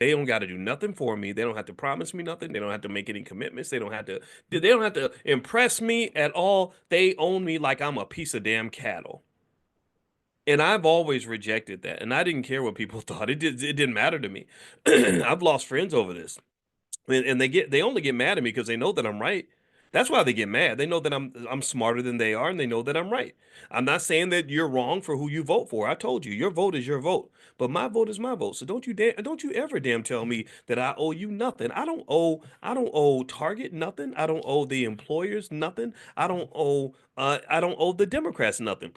They don't got to do nothing for me. They don't have to promise me nothing. They don't have to make any commitments. They don't have to impress me at all. They own me like I'm a piece of damn cattle. And I've always rejected that. And I didn't care what people thought. It didn't matter to me. I've lost friends over this. And they only get mad at me because they know that I'm right. That's why they get mad. They know that I'm smarter than they are, and they know that I'm right. I'm not saying that you're wrong for who you vote for. I told you, your vote is your vote, but my vote is my vote. So don't you ever damn tell me that I owe you nothing. I don't owe Target nothing. I don't owe the employers nothing. I don't owe the Democrats nothing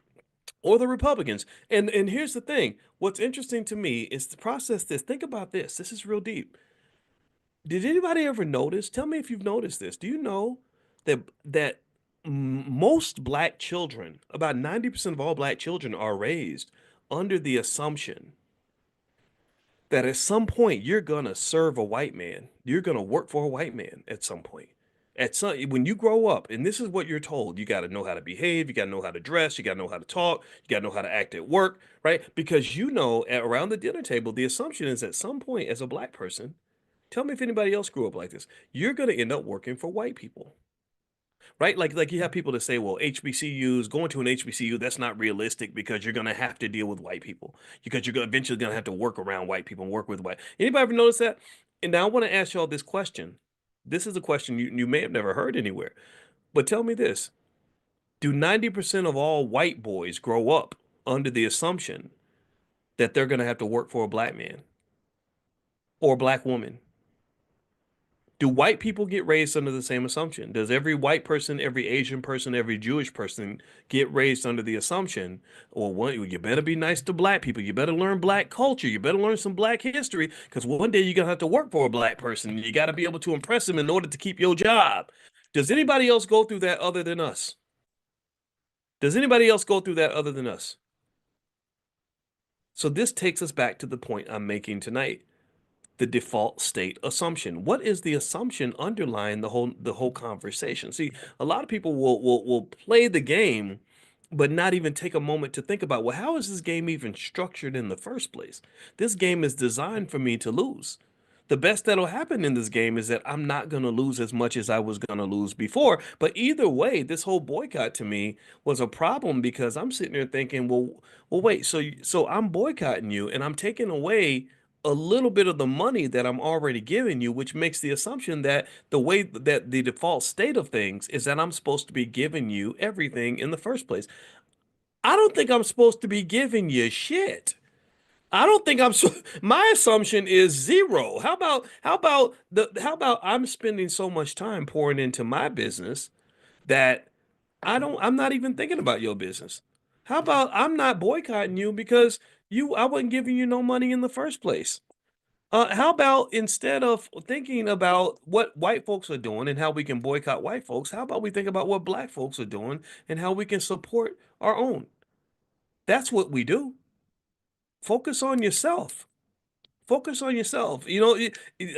or the Republicans. And here's the thing. What's interesting to me is to process this. Think about this. This is real deep. Did anybody ever notice? Tell me if you've noticed this. Do you know that most black children, about 90% of all black children, are raised under the assumption that at some point you're gonna serve a white man. You're gonna work for a white man at some point. When you grow up, and this is what you're told, you got to know how to behave, you got to know how to dress, you got to know how to talk, you got to know how to act at work, right? Because around the dinner table, the assumption is at some point as a black person, tell me if anybody else grew up like this. You're going to end up working for white people, right? Like you have people that say, well, HBCUs, going to an HBCU, that's not realistic because you're going to have to deal with white people because eventually going to have to work around white people and work with white. Anybody ever notice that? And now I want to ask y'all this question. This is a question you may have never heard anywhere, but tell me this. Do 90% of all white boys grow up under the assumption that they're going to have to work for a black man or a black woman? Do white people get raised under the same assumption? Does every white person, every Asian person, every Jewish person get raised under the assumption, or one, you better be nice to black people, you better learn black culture, you better learn some black history, because one day you're gonna have to work for a black person. You got to be able to impress them in order to keep your job. Does anybody else go through that other than us? Does anybody else go through that other than us? So this takes us back to the point I'm making tonight. The default state assumption. What is the assumption underlying the whole conversation? See, a lot of people will play the game, but not even take a moment to think about, well, how is this game even structured in the first place? This game is designed for me to lose. The best that'll happen in this game is that I'm not going to lose as much as I was going to lose before. But either way, this whole boycott to me was a problem because I'm sitting there thinking, well, wait, so I'm boycotting you and I'm taking away a little bit of the money that I'm already giving you, which makes the assumption that the way that the default state of things is that I'm supposed to be giving you everything in the first place. I don't think I'm supposed to be giving you shit. I don't think I'm so my assumption is zero. How about I'm spending so much time pouring into my business that I'm not even thinking about your business. How about I'm not boycotting you because I wasn't giving you no money in the first place. How about instead of thinking about what white folks are doing and how we can boycott white folks, how about we think about what black folks are doing and how we can support our own? That's what we do. Focus on yourself. Focus on yourself.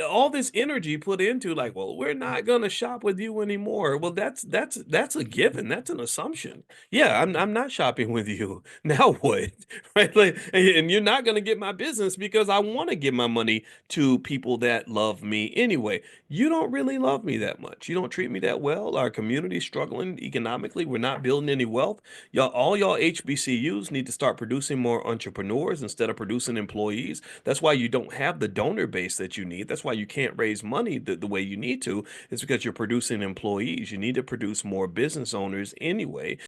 All this energy put into like, well, we're not gonna shop with you anymore. Well, that's a given. That's an assumption. Yeah, I'm not shopping with you. Now what? Right? Like, and you're not gonna get my business because I want to give my money to people that love me anyway. You don't really love me that much. You don't treat me that well. Our community's struggling economically. We're not building any wealth. All y'all HBCUs need to start producing more entrepreneurs instead of producing employees. That's why you don't have the donor base that you need. That's why you can't raise money the way you need to. It's because you're producing employees. You need to produce more business owners anyway.